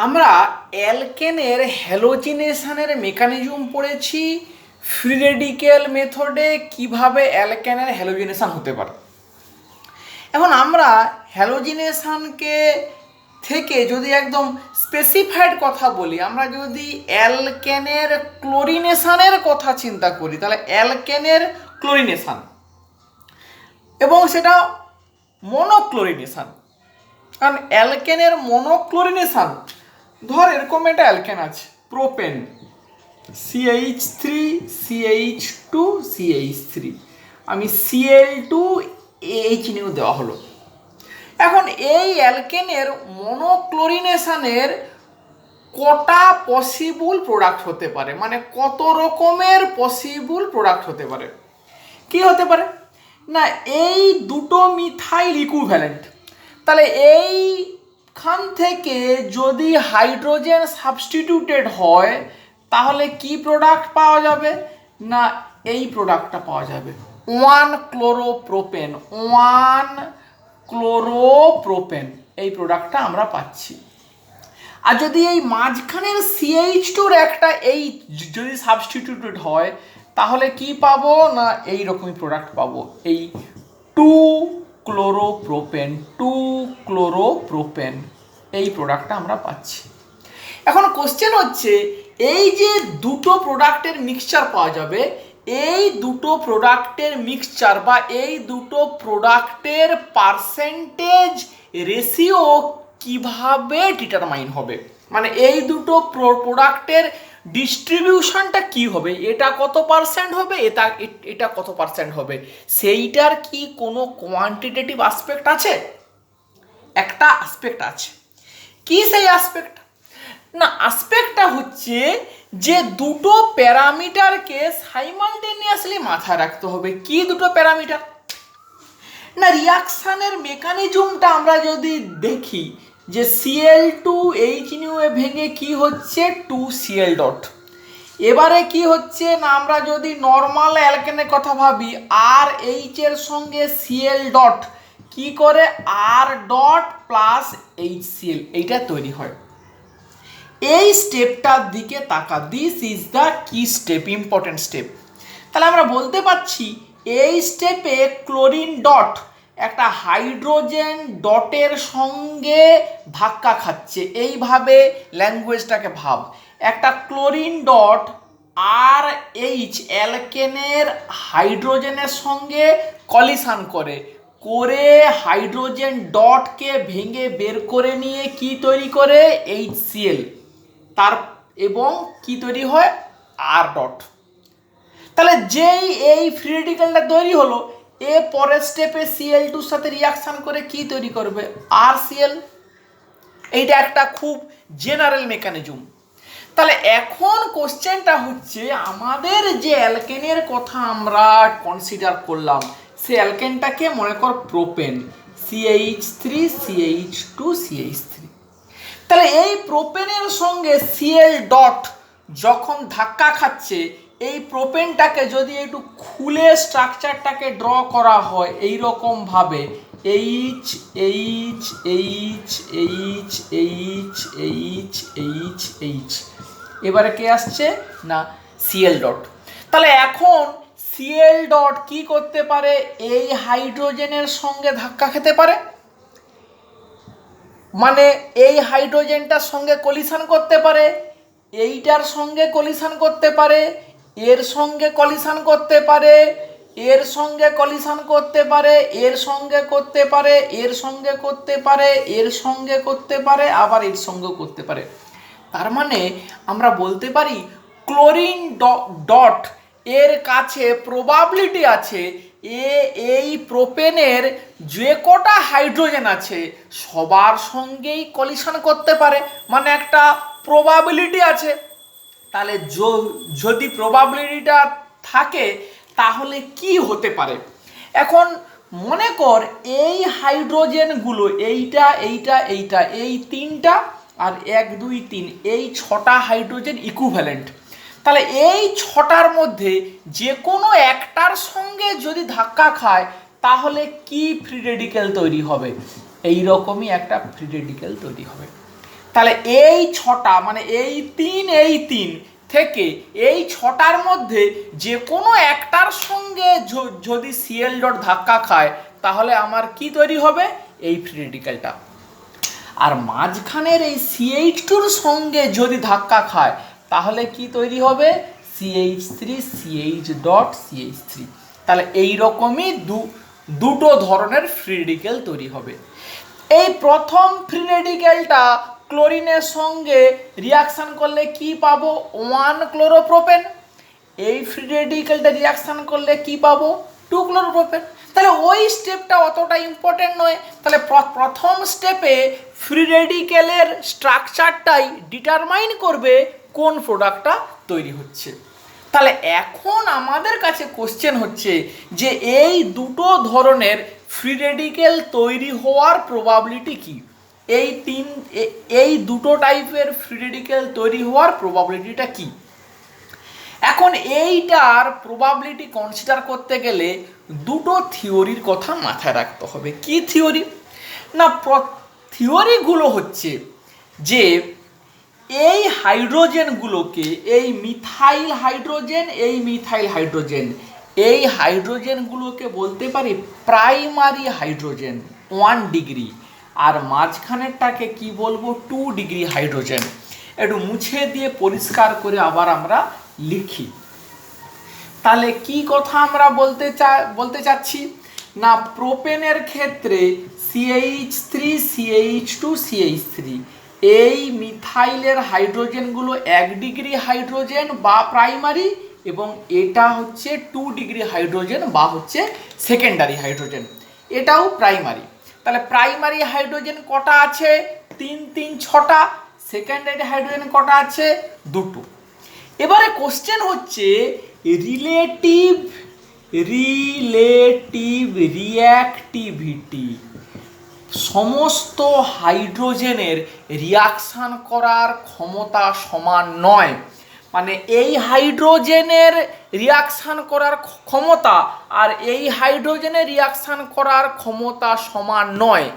আমরা অ্যালকেনের হ্যালোজিনেশনের মেকানিজম পড়েছি। Free radical মেথডে কিভাবে অ্যালকেনের হ্যালোজিনেশন হতে পারে। এখন আমরা হ্যালোজিনেশনকে থেকে যদি একদম স্পেসিফাইড কথা বলি, আমরা যদি অ্যালকেনের ক্লোরিনেশনের কথা চিন্তা করি, তাহলে অ্যালকেনের ক্লোরিনেশন এবং সেটা মনোক্লোরিনেশন। কারণ অ্যালকেনের মনোক্লোরিনেশন, ধর এরকম একটা অ্যালকেন আছে প্রোপেন CH3 CH2 CH3, আমি Cl2H নিউ দেওয়া হলো। এখন এই অ্যালকেনের মনোক্লোরিনেশনের কটা পসিবল প্রোডাক্ট হতে পারে, মানে কত রকমের পসিবল প্রোডাক্ট হতে পারে। কি হতে পারে না, এই দুটো মিথাইল ইকুইভ্যালেন্ট, তাহলে এইখান থেকে যদি হাইড্রোজেন সাবস্টিটিউটেড হয় তাহলে কি প্রোডাক্ট পাওয়া যাবে না, এই প্রোডাক্টটা পাওয়া যাবে 1 ক্লোরোপ্রোপেন। এই প্রোডাক্টটা আমরা পাচ্ছি। আর যদি এই মাঝখানের CH2-র একটা এই যদি সাবস্টিটিউটেড হয় তাহলে কি পাবো না, এই রকমই প্রোডাক্ট পাবো, এই 2 ক্লোরোপ্রোপেন এই প্রোডাক্টটা আমরা পাচ্ছি। এখন কোশ্চেন হচ্ছে, এই যে দুটো প্রোডাক্টের মিক্সচার পাওয়া যাবে, এই দুটো প্রোডাক্টের মিক্সচার বা এই দুটো প্রোডাক্টের পার্সেন্টেজ রেশিও কিভাবে ডিটারমাইন হবে, মানে এই দুটো প্রোডাক্টের ডিস্ট্রিবিউশনটা কি হবে, এটা কত পার্সেন্ট হবে, এটা কত পার্সেন্ট হবে, সেইটার কি কোনো কোয়ান্টিটেটিভ আসপেক্ট আছে? একটা আসপেক্ট আছে। কি সেই আসপেক্ট না, আসপেক্টটা হচ্ছে যে দুটো প্যারামিটারকে সাইমালটেনিয়াসলি মাথায় রাখতে হবে। কি দুটো প্যারামিটার না, রিয়াকশানের মেকানিজমটা আমরা যদি দেখি যে Cl2H নিয়ে ভেঙে কি হচ্ছে 2Cl ডট। এবারে কি হচ্ছে না, আমরা যদি নর্মাল অ্যালকেনের কথা ভাবি, আর H এর সঙ্গে Cl ডট কি করে R ডট প্লাস HCl এইটা তৈরি হয়। এই স্টেপটার দিকে তাকা, দিস ইজ দ্য কি স্টেপ, ইম্পর্টেন্ট স্টেপ। তাহলে আমরা বলতে পারছি এই স্টেপে ক্লোরিন ডট একটা হাইড্রোজেন ডটের সঙ্গে ধাক্কা খাচ্ছে। এইভাবে ল্যাঙ্গুয়েজটাকে ভাব, একটা ক্লোরিন ডট আর এইচ অ্যালকেনের হাইড্রোজেনের সঙ্গে কলিশন করে হাইড্রোজেন ডটকে ভেঙে বের করে নিয়ে কি তৈরি করে HCl, তার এবং কি তৈরি হয় আর ডট। তাহলে যেই এই ফ্রি রেডিক্যালটা তৈরি হলো, এ পরের স্টেপে Cl2-র সাথে রিয়াকশন করে কি তৈরি করবে RCl। এইটা একটা খুব জেনারেল মেকানিজম। তাহলে এখন কোশ্চেনটা হচ্ছে, আমাদের যে অ্যালকেনের কথা আমরা কনসিডার করলাম, সে অ্যালকেনটাকে মনে কর প্রোপেন CH3 CH2 CH3। তাহলে এই প্রোপেনের সঙ্গে Cl ডট যখন ধাক্কা খাচ্ছে, এই প্রোপেনটাকে যদি একটু খুলে স্ট্রাকচারটাকে ড্র করা হয় এই রকম ভাবে, H H H H H H H H, এবারে কে আসছে না Cl ডট। তাহলে এখন Cl ডট কি করতে পারে, এই হাইড্রোজেনের সঙ্গে ধাক্কা খেতে পারে, মানে এই হাইড্রোজেনটার সঙ্গে কলিশন করতে পারে, এইটার সঙ্গে কলিশন করতে পারে, এর সঙ্গে কলিশন করতে পারে, এর সঙ্গে কলিশন করতে পারে, এর সঙ্গে করতে পারে, এর সঙ্গে করতে পারে, এর সঙ্গে করতে পারে, আবার এর সঙ্গেও করতে পারে। তার মানে আমরা বলতে পারি ক্লোরিন ডট এর কাছে প্রবাবিলিটি আছে এই প্রোপেনের যে কটা হাইড্রোজেন আছে সবার সঙ্গেই কলিশন করতে পারে, মানে একটা প্রবাবিলিটি আছে। তাহলে যদি প্রবাবিলিটিটা থাকে তাহলে কি হতে পারে, এখন মনে কর এই হাইড্রোজেনগুলো এইটা এইটা এইটা এই তিনটা আর 1 2 3 এই 6টা হাইড্রোজেন ইকুইভ্যালেন্ট। তাহলে এই 6টার মধ্যে যে কোনো একটার সঙ্গে যদি ধাক্কা খায় তাহলে কি ফ্রি রেডিক্যাল তৈরি হবে, এই রকমই একটা ফ্রি রেডিক্যাল তৈরি হবে। তাহলে এই ছটা মানে এই তিন থেকে এই ছটার মধ্যে যে কোনো একটার সঙ্গে যদি সিএল ডট ধাক্কা খায় তাহলে আমার কি তৈরি হবে, এই ফ্রি রেডিক্যালটা। আর মাঝখানের এই CH2-র সঙ্গে যদি ধাক্কা খায় তাহলে কি তৈরি হবে, CH3 CH ডট CH3। তাহলে এই রকমই দুটো ধরনের ফ্রি রেডিক্যাল তৈরি হবে। এই প্রথম ফ্রি রেডিক্যালটা ক্লোরিনের সঙ্গে রিয়াকশন করলে কি পাবো, 1 ক্লোরোপ্রোপেন। এই ফ্রি রেডিক্যালটা রিয়াকশন করলে কি পাবো, 2 ক্লোরোপ্রোপেন। তাহলে ওই স্টেপটা অতটা ইম্পর্টেন্ট নয়। তাহলে প্রথম স্টেপে ফ্রি রেডিক্যালের স্ট্রাকচারটাই ডিটারমাইন করবে কোন প্রোডাক্টটা তৈরি হচ্ছে। তাহলে এখন আমাদের কাছে কোশ্চেন হচ্ছে যে এই দুটো ধরনের ফ্রি রেডিক্যাল তৈরি হওয়ার প্রবাবিলিটি কি, এই দুটো টাইপের ফ্রি রেডিক্যাল তৈরি হওয়ার প্রবাবিলিটিটা কি। এখন এইটার প্রবাবিলিটি কনসিডার করতে গেলে দুটো থিওরির কথা মাথায় রাখতে হবে। কি থিওরি না, থিওরিগুলো হচ্ছে যে এই হাইড্রোজেনগুলোকে, এই মিথাইল হাইড্রোজেন, এই হাইড্রোজেনগুলোকে বলতে পারি প্রাইমারি হাইড্রোজেন 1 ডিগ্রি, আর মাঝখানেরটাকে কি বলবো 2 ডিগ্রি হাইড্রোজেন। একটু মুছে দিয়ে পরিষ্কার করে আবার আমরা লিখি। তাহলে কি কথা আমরা বলতে চাচ্ছি না, প্রোপেনের ক্ষেত্রে CH3 CH2 CH3, এই মিথাইলের হাইড্রোজেনগুলো 1 ডিগ্রি হাইড্রোজেন বা প্রাইমারি, এবং এটা হচ্ছে 2 ডিগ্রি হাইড্রোজেন বা হচ্ছে সেকেন্ডারি হাইড্রোজেন, এটাও প্রাইমারি। তাহলে প্রাইমারি হাইড্রোজেন কটা আছে, 3 3 6টা। সেকেন্ডারি হাইড্রোজেন কটা আছে, 2টো। এবারে কোশ্চেন হচ্ছে রিলেটিভ রিয়াক্টিভিটি। সমস্ত হাইড্রোজেনের রিয়াকশান করার ক্ষমতা সমান নয়, মানে এই হাইড্রোজেনের রিয়াকশান করার ক্ষমতা আর এই হাইড্রোজেনের রিয়াকশান করার ক্ষমতা সমান নয়।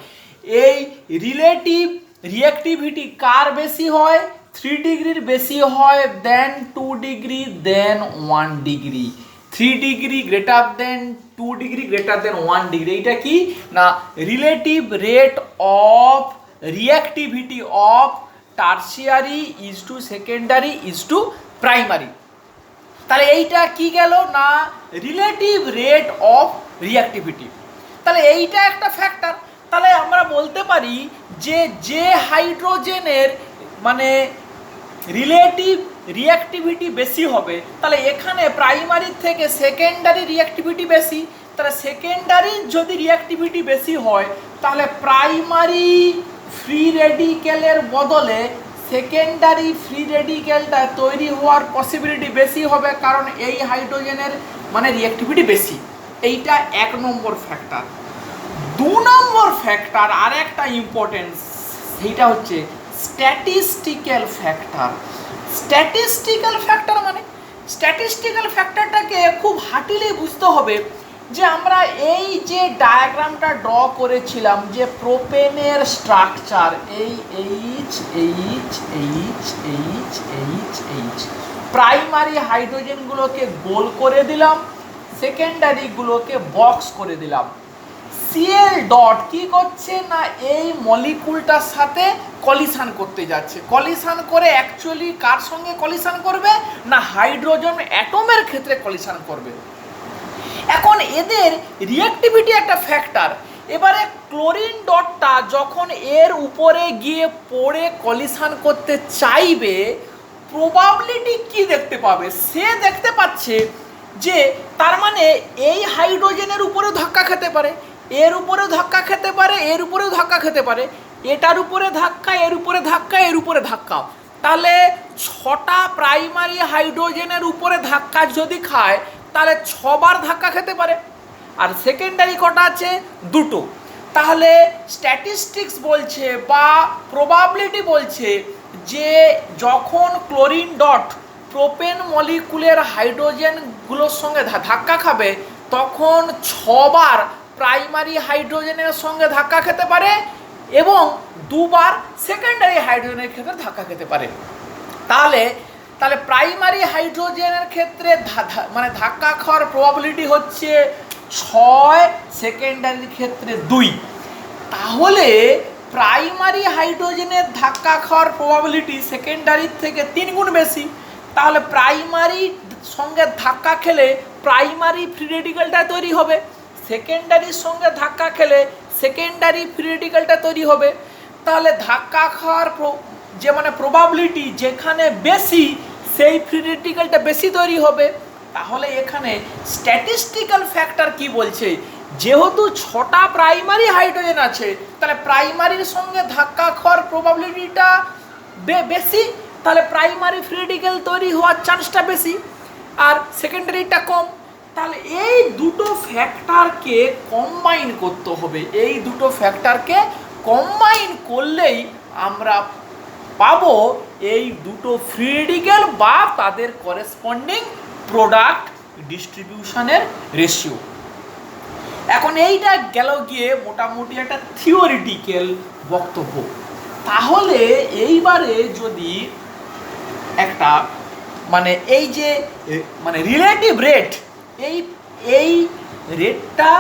এই রিলেটিভ রিঅ্যাক্টিভিটি কার বেশি হয়, 3 ডিগ্রির বেশি হয় than 2 degree than 1 degree. 3 degree greater than 2 degree greater than 1 degree. এইটা কি না, relative rate of reactivity of tertiary is to secondary is to primary. তাহলে এইটা কি গেল না, রিলেটিভ রেট অফ রিঅ্যাক্টিভিটি। তাহলে এইটা একটা ফ্যাক্টর। তাহলে আমরা বলতে পারি যে হাইড্রোজেনের মানে রিলেটিভ রিঅ্যাক্টিভিটি বেশি হবে, তাহলে এখানে প্রাইমারি থেকে সেকেন্ডারি রিঅ্যাক্টিভিটি বেশি। তাহলে সেকেন্ডারি যদি রিঅ্যাক্টিভিটি বেশি হয় তাহলে প্রাইমারি ফ্রি রেডিক্যালের বদলে সেকেন্ডারি ফ্রি রেডিক্যালটা তৈরি হওয়ার পসিবিলিটি বেশি হবে, কারণ এই হাইড্রোজেনের মানে রিঅ্যাক্টিভিটি বেশি। এইটা 1 নম্বর ফ্যাক্টর। 2 নম্বর ফ্যাক্টর আর একটা ইম্পর্টেন্স, সেইটা হচ্ছে স্ট্যাটিস্টিক্যাল ফ্যাক্টর। স্ট্যাটিস্টিক্যাল ফ্যাক্টর মানে স্ট্যাটিস্টিক্যাল ফ্যাক্টরটাকে খুব হাটিলে বুঝতে হবে যে আমরা এই যে ডায়াগ্রামটা ড্র করেছিলাম যে প্রোপেনের স্ট্রাকচার, এই এইচ প্রাইমারি হাইড্রোজেনগুলোকে গোল করে দিলাম, সেকেন্ডারিগুলোকে বক্স করে দিলাম। সিএল ডট কি করছে না, এই মলিকুলটার সাথে কলিশন করতে যাচ্ছে। কলিশন করে অ্যাকচুয়ালি কার সঙ্গে কলিশন করবে না, হাইড্রোজেন অ্যাটমের ক্ষেত্রে কলিশন করবে। এখন এদের রিঅ্যাক্টিভিটি একটা ফ্যাক্টর। এবারে ক্লোরিন ডটটা যখন এর উপরে গিয়ে পড়ে কলিশন করতে চাইবে, প্রবাবিলিটি কি দেখতে পাবে, সে দেখতে পাচ্ছে যে তার মানে এই হাইড্রোজেনের উপরে ধাক্কা খেতে পারে, এর উপরেও ধাক্কা খেতে পারে, এর উপরেও ধাক্কা খেতে পারে, এটার উপরে ধাক্কা, এর উপরে ধাক্কা, এর উপরে ধাক্কা। তাহলে 6টা প্রাইমারি হাইড্রোজেনের উপরে ধাক্কা যদি খায় তাহলে 6 বার ধাক্কা খেতে পারে। আর সেকেন্ডারি কটা আছে, 2টো। তাহলে স্ট্যাটিস্টিক্স বলছে বা প্রবাবিলিটি বলছে যে যখন ক্লোরিন ডট প্রোপেন মলিকুলের হাইড্রোজেনগুলোর সঙ্গে ধাক্কা খাবে তখন 6 বার প্রাইমারি হাইড্রোজেনের সঙ্গে ধাক্কা খেতে পারে এবং দুবার সেকেন্ডারি হাইড্রোজেনের ক্ষেত্রে ধাক্কা খেতে পারে। তাহলে প্রাইমারি হাইড্রোজেনের ক্ষেত্রে মানে ধাক্কা খাওয়ার প্রবাবিলিটি হচ্ছে 6, সেকেন্ডারির ক্ষেত্রে 2। তাহলে প্রাইমারি হাইড্রোজেনের ধাক্কা খাওয়ার প্রবাবিলিটি সেকেন্ডারির থেকে 3 গুণ বেশি। তাহলে প্রাইমারি সঙ্গে ধাক্কা খেলে প্রাইমারি ফ্রি রেডিক্যালটা তৈরি হবে, সেকেন্ডারির সঙ্গে ধাক্কা খেলে সেকেন্ডারি ফ্রি রেডিক্যালটা তৈরি হবে। তাহলে ধাক্কা খাওয়ার যে মানে প্রবাবিলিটি যেখানে বেশি সেই ফ্রি রেডিক্যালটা বেশি তৈরি হবে। তাহলে এখানে স্ট্যাটিস্টিক্যাল ফ্যাক্টর কি বলছে, যেহেতু 6টা প্রাইমারি হাইড্রোজেন আছে তাহলে প্রাইমারির সঙ্গে ধাক্কা খাওয়ার প্রবাবিলিটিটা বেশি, তাহলে প্রাইমারি ফ্রি রেডিক্যাল তৈরি হওয়ার চান্সটা বেশি আর সেকেন্ডারিটা কম। তাহলে এই দুটো ফ্যাক্টরকে কম্বাইন করতে হবে, এই দুটো ফ্যাক্টরকে কম্বাইন করলেই আমরা পাবো এই দুটো ফ্রি রেডিক্যাল বা তাদের করেসপন্ডিং প্রোডাক্ট ডিস্ট্রিবিউশনের রেশিও। এখন এইটা গেল গিয়ে মোটামুটি একটা থিওরিটিক্যাল বক্তব্য। তাহলে এইবারে যদি একটা মানে এই যে মানে রিলেটিভ রেট, এই রেটটা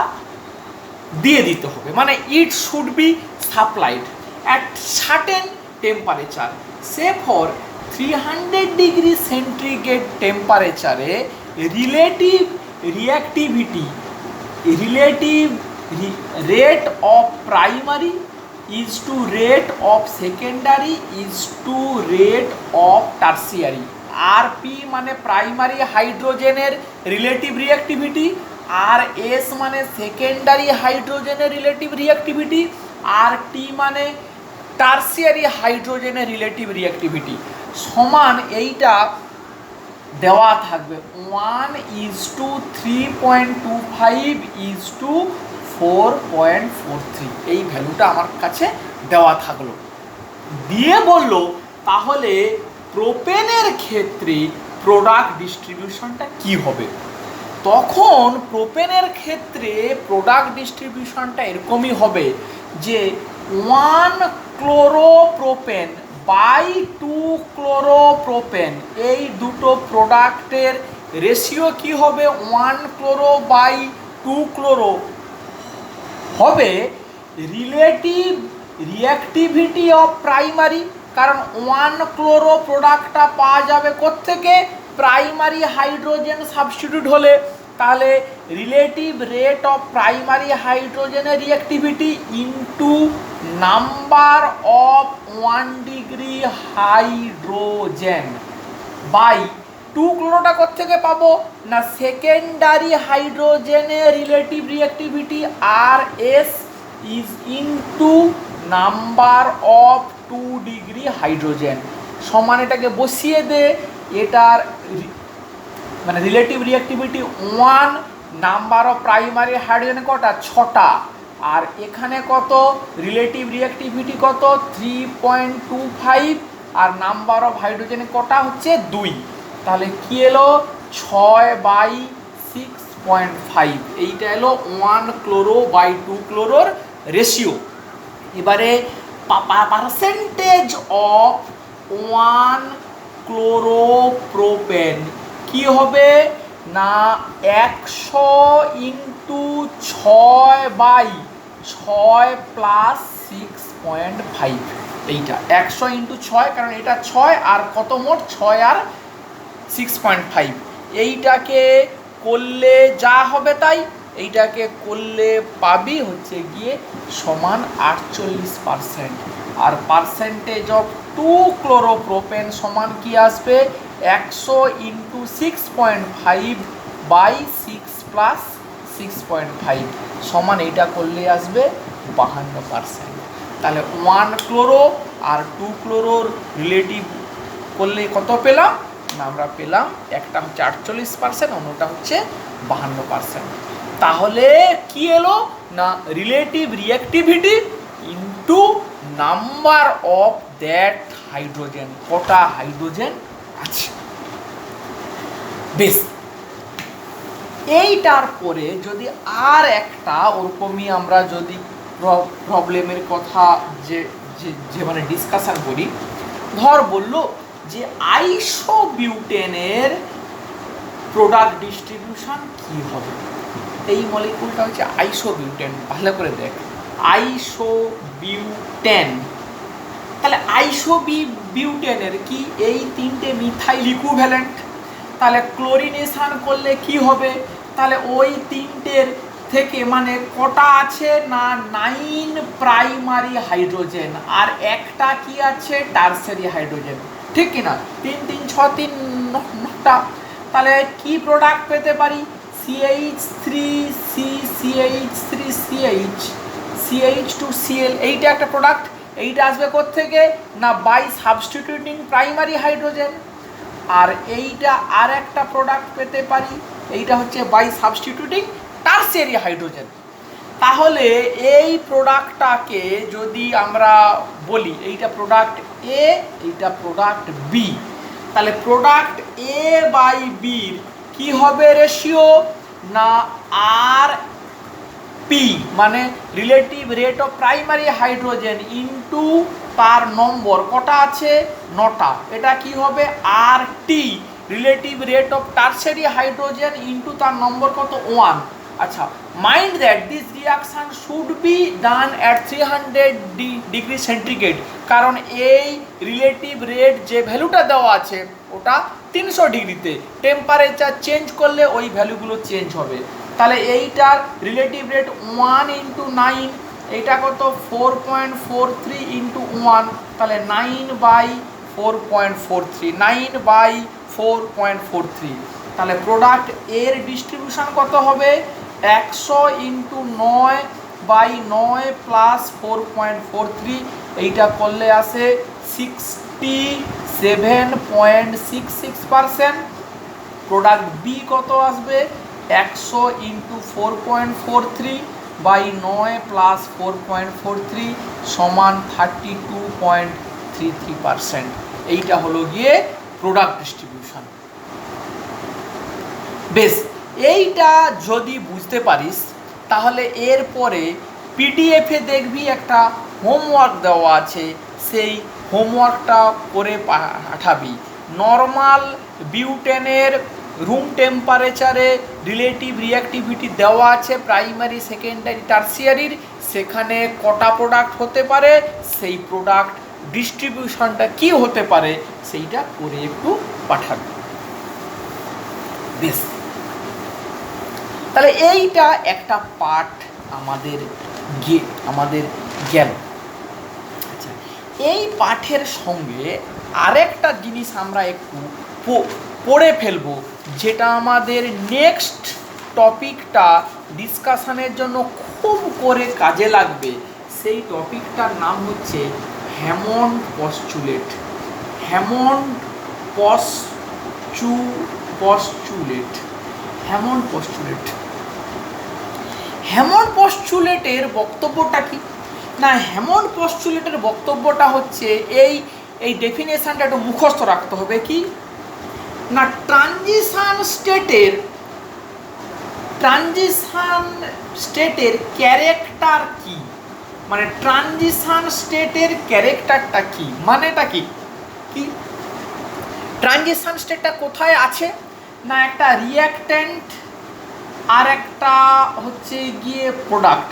দিয়ে দিতে হবে, মানে it should be supplied at certain temperature. Say for 300 degree centigrade টেম্পারেচারে relative rate of primary is to rate of secondary is to rate of tertiary। Rp মানে প্রাইমারি হাইড্রোজেনের রিলেটিভ রিঅ্যাক্টিভিটি, Rs মানে সেকেন্ডারি হাইড্রোজেনের relative reactivity, Rt মানে tertiary হাইড্রোজেনের relative reactivity সমান এইটা দেওয়া থাকবে 1:3.25:4.43। এই ভ্যালুটা আমার কাছে দেওয়া থাকলো, দিয়ে বলল তাহলে প্রোপেনের ক্ষেত্রে প্রোডাক্ট ডিস্ট্রিবিউশনটা কি হবে। তখন প্রোপেনের ক্ষেত্রে প্রোডাক্ট ডিস্ট্রিবিউশনটা এরকমই হবে যে 1 ক্লোরোপ্রোপেন বাই 2 ক্লোরোপ্রোপেন, এই দুটো প্রোডাক্টের রেশিও কি হবে 1 ক্লোরো বাই 2 ক্লোরো হবে রিলেটিভ রিঅ্যাক্টিভিটি অফ প্রাইমারি। কারণ 1 ক্লোরো প্রোডাক্টটা পাওয়া যাবে কোত্থেকে, প্রাইমারি হাইড্রোজেন সাবস্টিটিউট হলে। তাহলে রিলেটিভ রেট অফ প্রাইমারি হাইড্রোজেনের reactivity into number of 1 degree hydrogen by 2 ক্লোরোটা কোত্থেকে পাবো না, সেকেন্ডারি হাইড্রোজেনের relative reactivity Rs is into number of 2 degree hydrogen সমান এটাকে বসিয়ে দে। এটার মানে relative reactivity 1, number of primary hydrogen কটা 6টা, আর এখানে কত রিলেটিভ রিঅ্যাক্টিভিটি কত 3.25, আর নাম্বার অফ হাইড্রোজেন কটা হচ্ছে 2। তাহলে কি এলো 6/6.5, এইটা এলো 1 ক্লোরো বাই 2 ক্লোরোর রেশিও। এবারে পার্সেন্টেজ অফ 1 ক্লোরোপ্রোপেন কি হবে না 100 ইন্টু 6/6 প্লাস 6.5, এইটা 100 ইন্টু 6 কারণ এটা 6 আর কত মোট 6 আর 6.5, এইটাকে করলে যা হবে তাই, এইটাকে করলে পাবি হচ্ছে গিয়ে সমান 48%। আর পার্সেন্টেজ অফ 2 ক্লোরোপ্রোপেন সমান কি আসবে 100 ইন্টু 6.5 বাই 6 প্লাস 6.5 সমান এইটা করলে আসবে 52%। তাহলে 1 ক্লোরো আর 2 ক্লোরোর রিলেটিভ করলে কত পেলাম না, আমরা পেলাম একটা হচ্ছে 48%, অন্যটা হচ্ছে 52%। তাহলে কি এলো না relative reactivity into number of that hydrogen, কটা হাইড্রোজেন আছে। বেশ, এইটার পরে যদি আর একটা ওরকমই আমরা যদি প্রবলেমের কথা যে যে মানে ডিসকাশন করি, ধর বললো যে আইসোবিউটেনের প্রোডাক্ট ডিস্ট্রিবিউশন কি হবে। এই মলিকুলটা হচ্ছে আইসোবিউটেন, ভালো করে দেখ, আইসোবিউটেন। তাহলে আইসোবিউটেনের কি এই তিনটে মিথাইল ইকুইভ্যালেন্ট, তাহলে ক্লোরিনেশন করলে কি হবে, তাহলে ওই তিনটের থেকে মানে কটা আছে না 9 প্রাইমারি হাইড্রোজেন আর একটা কি আছে টারসিয়ারি হাইড্রোজেন, ঠিক কি না? 3 3 6 3 9টা। তাহলে কি প্রোডাক্ট পেতে পারি, CH3C CH3CH CH2Cl, এইটা একটা প্রোডাক্ট। এইটা আসবে কোত্থেকে না বাই সাবস্টিটিউটিং প্রাইমারি হাইড্রোজেন। আর এইটা আর একটা প্রোডাক্ট পেতে পারি, এইটা হচ্ছে বাই সাবস্টিটিউটিং টারসিয়ারি হাইড্রোজেন। তাহলে এই প্রোডাক্টটাকে যদি আমরা বলি এইটা প্রোডাক্ট এ, এইটা প্রোডাক্ট বি, তাহলে প্রোডাক্ট এ বাই বির কি হবে রেশিও না আর পি মানে relative rate of primary hydrogen into তার নম্বর কটা আছে 9টা, এটা কি হবে R T relative rate of tertiary hydrogen into তার নম্বর কত 1। আচ্ছা, mind that this reaction should be done at 300 degree centigrade, কারণ এই রিলেটিভ রেট যে ভ্যালুটা দেওয়া আছে ওটা 300 ডিগ্রিতে, টেম্পারেচার চেঞ্জ করলে ওই ভ্যালুগুলো চেঞ্জ হবে। তাহলে এইটার রিলেটিভ রেট 1 ইন্টু 9, এইটা কত 4.43 ইন্টু 1, তাহলে 9/4.43, 9/4.43। তাহলে প্রোডাক্ট এর ডিস্ট্রিবিউশন কত হবে 100 ইন্টু 9/9 প্লাস 4.43, এইটা করলে আসে 67.66%। প্রোডাক্ট বি কত আসবে 100 ইন্টু 4.43/9 প্লাস 4.43 সমান 32.33%। এইটা হলো গিয়ে প্রোডাক্ট ডিস্ট্রিবিউশন। বেশ, এইটা যদি বুঝতে পারিস তাহলে এরপরে পিডিএফে দেখবি একটা হোমওয়ার্ক দেওয়া আছে, সেই হোমওয়ার্কটা করে পাঠাবি। নর্মাল বিউটেনের রুম টেম্পারেচারে রিলেটিভ রিঅ্যাক্টিভিটি দেওয়া আছে প্রাইমারি সেকেন্ডারি টারসিয়ারির, সেখানে কটা প্রোডাক্ট হতে পারে, সেই প্রোডাক্ট ডিস্ট্রিবিউশনটা কি হতে পারে সেইটা করে একটু পাঠাবি। বেশ, তাহলে এইটা একটা পার্ট আমাদের গেল। আচ্ছা, এই পাঠের সঙ্গে আরেকটা জিনিস আমরা একটু পড়ে ফেলবো, যেটা আমাদের নেক্সট টপিকটা ডিসকাশনের জন্য খুব করে কাজে লাগবে। সেই টপিকটার নাম হচ্ছে Hammond postulate. Hammond postulate. Hammond পস্টুলেটের বক্তব্যটা কি না, হ্যামন্ড পস্টুলেটের বক্তব্যটা হচ্ছে এই ডেফিনেশনটা একটু মুখস্থ রাখতে হবে কি না, ট্রানজিশন স্টেটের ক্যারেক্টার কি, মানে ট্রানজিশন স্টেটের ক্যারেক্টারটা কি, মানেটা কি কি ট্রানজিশন স্টেটটা কোথায় আছে না, একটা রিঅ্যাক্ট্যান্ট আর একটা হচ্ছে গিয়ে প্রোডাক্ট।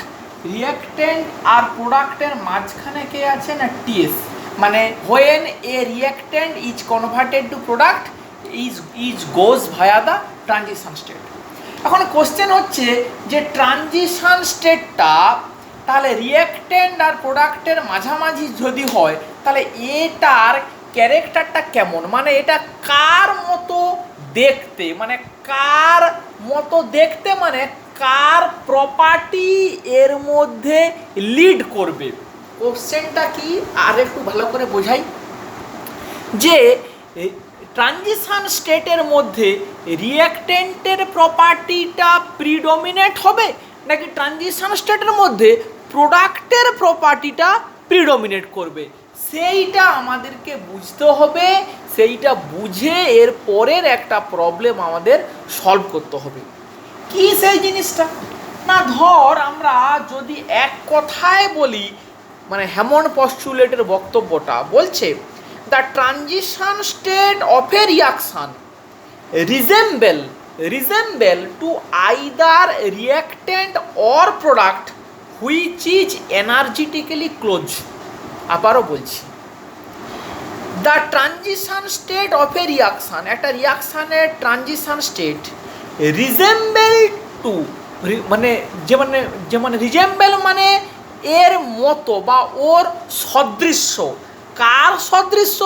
রিঅ্যাক্ট্যান্ট আর প্রোডাক্টের মাঝখানে কে আছে না টিএস, মানে when a reactant is converted to product is goes via the transition state. এখন কোশ্চেন হচ্ছে যে ট্রানজিশন স্টেটটা তাহলে রিঅ্যাক্ট্যান্ট আর প্রোডাক্টের মাঝামাঝি যদি হয় তাহলে এটার ক্যারেক্টারটা কেমন, মানে এটা কার মতো দেখতে, মানে কার প্রপার্টি এর মধ্যে লিড করবে। কোশ্চেনটা কি আর একটু ভালো করে বোঝাই, যে ট্রানজিশন স্টেটের মধ্যে রিঅ্যাক্ট্যান্টের প্রপার্টিটা প্রিডমিনেট হবে নাকি ট্রানজিশন স্টেটের মধ্যে প্রোডাক্টের প্রপার্টিটা প্রিডমিনেট করবে, সেইটা আমাদেরকে বুঝতে হবে। সেইটা বুঝে এর পরের একটা প্রবলেম আমাদের সলভ করতে হবে। কি সেই জিনিসটা না ধর আমরা যদি এক কথায় বলি, মানে হ্যামন্ড পস্টুলেটের বক্তব্যটা বলছে the transition state of a reaction resemble to either reactant or product which is energetically close. আবারও বলছি, the transition state of a reaction, একটা রিয়াকশানের ট্রানজিশন স্টেট রিজেম্বেল টু, মানে রিজেম্বেল মানে এর মতো বা ওর সদৃশ্য, কার সদৃশ্য?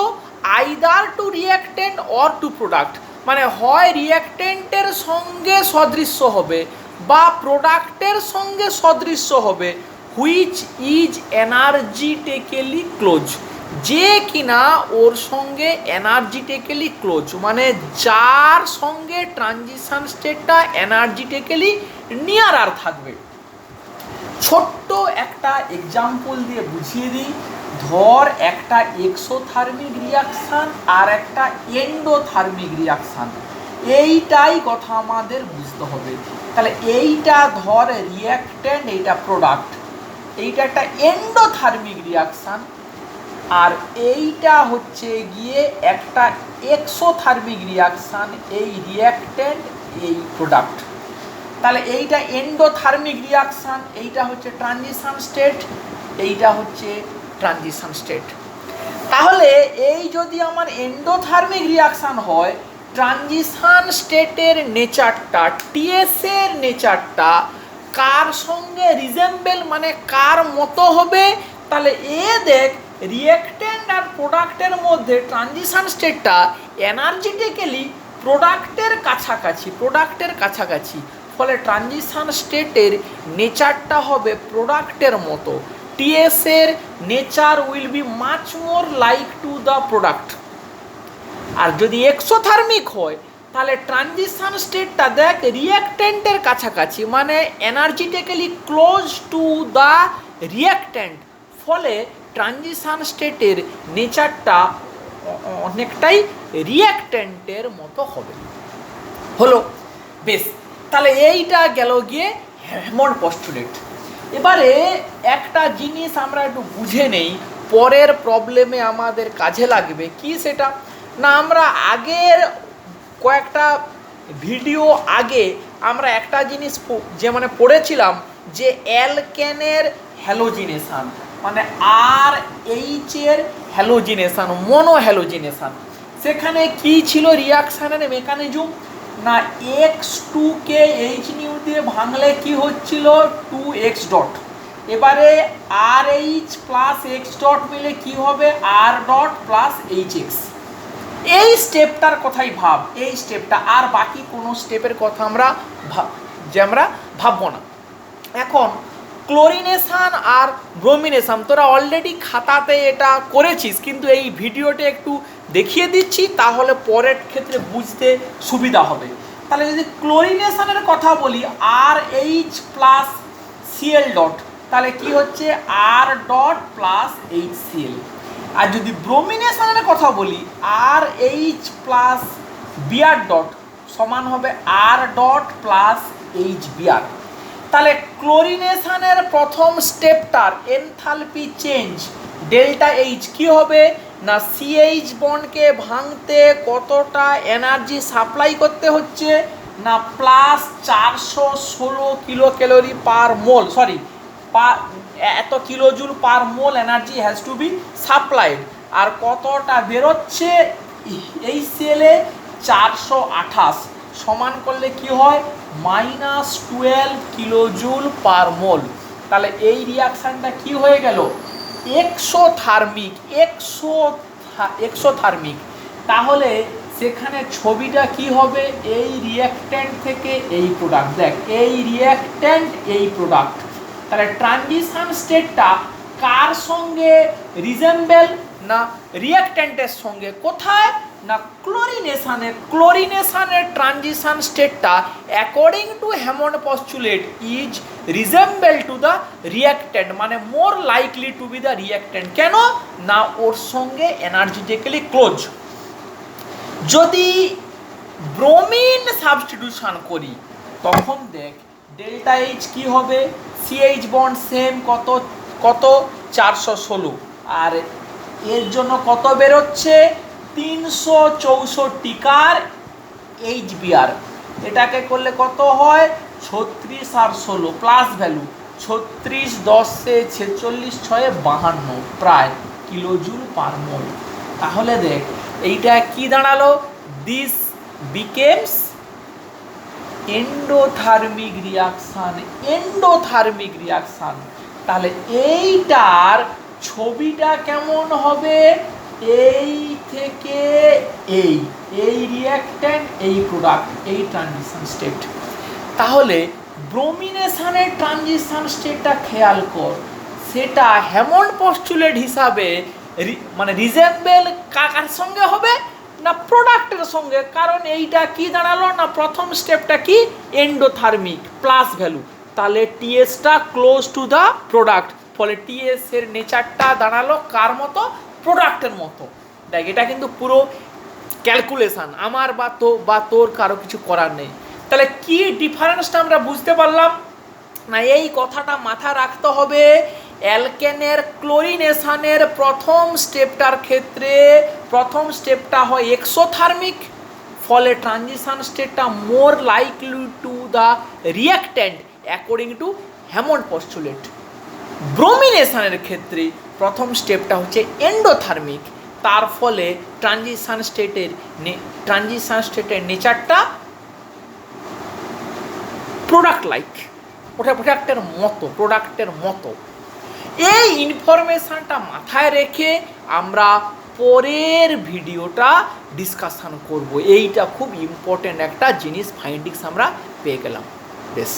Either to reactant or to product, মানে হয় রিয়াক্টেন্টের সঙ্গে সদৃশ্য হবে বা প্রোডাক্টের সঙ্গে সদৃশ্য হবে, হুইচ ইজ এনার্জিটিক্যালি ক্লোজ, যে কিনা ওর সঙ্গে এনার্জিটিক্যালি ক্লোজ, মানে যার সঙ্গে ট্রানজিশন স্টেটটা এনার্জিটিক্যালি নিয়ারার থাকবে। ছোট্ট একটা এক্সাম্পল দিয়ে বুঝিয়ে দিই, ধর একটা এক্সোথার্মিক রিয়াকশান আর একটা এন্ডোথার্মিক রিয়াকশান, এইটাই কথা আমাদের বুঝতে হবে। তাহলে এইটা ধর রিয়াক্ট্যান্ট, এইটা প্রোডাক্ট, এইটা একটা এন্ডোথার্মিক রিয়াকশান, আর এইটা হচ্ছে গিয়ে একটা এক্সোথার্মিক রিয়াকশান, এই রিয়াক্ট্যান্ট এই প্রোডাক্ট। তাহলে এইটা এন্ডোথার্মিক রিয়াকশান, এইটা হচ্ছে ট্রানজিশন স্টেট, এইটা হচ্ছে ট্রানজিশন স্টেট। তাহলে এই যদি আমার এন্ডোথার্মিক রিয়াকশান হয়, ট্রানজিশন স্টেটের নেচারটা, টিএস এর নেচারটা কার সঙ্গে রিজেম্বেল, মানে কার মতো হবে? তাহলে দেখ রিয়েক্টেন্ট আর প্রোডাক্টের মধ্যে ট্রানজিশন স্টেটটা এনার্জিটিক্যালি প্রোডাক্টের কাছাকাছি, ফলে ট্রানজিশন স্টেটের নেচারটা হবে প্রোডাক্টের মতো। টিএস এর nature will be much more like to the product. আর যদি এক্সোথার্মিক হয়, তাহলে ট্রানজিশন স্টেটটা দেখ রিয়াক্ট্যান্টের কাছাকাছি, মানে এনার্জিটিক্যালি ক্লোজ টু দ্য রিয়াক্ট্যান্ট, ফলে ট্রানজিশন স্টেটের নেচারটা অনেকটাই রিয়াক্ট্যান্টের মতো হবে। হলো, বেশ। তাহলে এইটা গেল গিয়ে হ্যামন্ড পস্টুলেট। এবারে একটা জিনিস আমরা একটু বুঝে নেই, পরের প্রবলেমে আমাদের কাজে লাগবে। কি সেটা না, আমরা আগের কয়েকটা ভিডিও আগে আমরা একটা জিনিস মানে পড়েছিলাম যে অ্যালকেনের হ্যালোজিনেশন, মানে আর এইচ এর হ্যালোজিনেশন, মনোহ্যালোজিনেশন। সেখানে কি ছিল রিয়াকশানের মেকানিজম না, X2কে H দিয়ে ভাঙলে কি হচ্ছিল 2X ডট। এবারে RH প্লাস X ডট মিলে কি হবে R ডট প্লাস HX। এই স্টেপটার কথাই ভাব, এই স্টেপটা, আর বাকি কোনো স্টেপের কথা আমরা ভাববো না। এখন ক্লোরিনেশন আর ব্রোমিনেশন তোরা অলরেডি খাতাতে এটা করেছিস, কিন্তু এই ভিডিওতে একটু দেখিয়ে দিচ্ছি, তাহলে পরের ক্ষেত্রে বুঝতে সুবিধা হবে। তাহলে যদি ক্লোরিনেশনের কথা বলি, RH প্লাস Cl ডট, তাহলে কি হচ্ছে R ডট প্লাস HCl। আর যদি ব্রোমিনেশনের কথা বলি, RH প্লাস Br ডট সমান হবে R ডট প্লাস HBr। তাহলে ক্লোরিনেশনের প্রথম স্টেপটার এনথালপি চেঞ্জ ডেল্টা এইচ কি হবে না, সিএইচ বন্ডকে ভাঙতে কতটা এনার্জি সাপ্লাই করতে হচ্ছে না, plus 416 kilo calorie per mole, এত kilojoule per mole energy has to be supplied. আর কতটা বেরোচ্ছে এই সেলে 428, সমান করলে কি হয় -12 কিলোজুল পার মোল। তাহলে এই রিয়াকশানটা কি হয়ে গেল এক্সোথার্মিক। তাহলে সেখানে ছবিটা কি হবে, এই রিয়াক্ট্যান্ট থেকে এই প্রোডাক্ট, দেখ এই রিয়াক্ট্যান্ট এই প্রোডাক্ট। তাহলে ট্রানজিশন স্টেটটা কার সঙ্গে রিজেম্বেল না, রিয়াক্ট্যান্টের সঙ্গে। কোথায় না, ক্লোরিনেশনের ট্রানজিশন স্টেটটা according to Hammond postulate is resemble to the reactant, মানে more likely to be the reactant. কেন না, ওর সঙ্গে এনার্জিটিক্যালি ক্লোজ। যদি ব্রোমিন সাবস্টিটিউশন করি, তখন দেখ ডেল্টা এইচ কি হবে, সিএইচ বন্ড সেম কত কত 416, আর এর জন্য কত বেরোচ্ছে 364 কার HBr। এটাকে করলে কত হয় 36 আর 16 প্লাস ভ্যালু 36 10 46 6 52 প্রায় কিলোজুল পার মোল। তাহলে দেখ এইটা কি দাঁড়ালো, this becomes endothermic reaction, endothermic reaction. তাহলে এইটার ছবিটা কেমন হবে, এই থেকে এই রিঅ্যাক্ট্যান্ট এই প্রোডাক্ট এই ট্রানজিশন স্টেট। তাহলে ব্রোমিনেশনের ট্রানজিশন স্টেটটা খেয়াল কর, সেটা হ্যামন্ড পস্টুলেট হিসাবে মানে রিজেম্বল কার সঙ্গে হবে না প্রোডাক্টের সঙ্গে, কারণ এইটা কি দাঁড়ালো না প্রথম স্টেপটা কি এন্ডোথার্মিক প্লাস ভ্যালু, তাহলে টিএসটা ক্লোজ টু দ্য প্রোডাক্ট, ফলে টিএস এর নেচারটা দাঁড়ালো কার মতো, প্রোডাক্টের মতো। দেখ এটা কিন্তু পুরো ক্যালকুলেশন, আমার বা তোর কারো কিছু করার নেই। তাহলে কি ডিফারেন্সটা আমরা বুঝতে পারলাম না, এই কথাটা মাথা রাখতে হবে। অ্যালকেনের ক্লোরিনেশনের প্রথম স্টেপটার ক্ষেত্রে প্রথম স্টেপটা হয় এক্সোথার্মিক, ফলে ট্রানজিশন স্টেটটা more likely to the reactant according to Hammond postulate. ব্রোমিনেশনের ক্ষেত্রে প্রথম স্টেপটা হচ্ছে এন্ডোথার্মিক, তার ফলে ট্রানজিশন স্টেটের নেচারটা প্রোডাক্ট লাইক, ওটা প্রোডাক্টের মতো। এই ইনফরমেশানটা মাথায় রেখে আমরা পরের ভিডিওটা ডিসকাশন করব। এইটা খুব ইম্পর্টেন্ট একটা জিনিস ফাইন্ডিংস আমরা পেয়ে গেলাম। বেশ।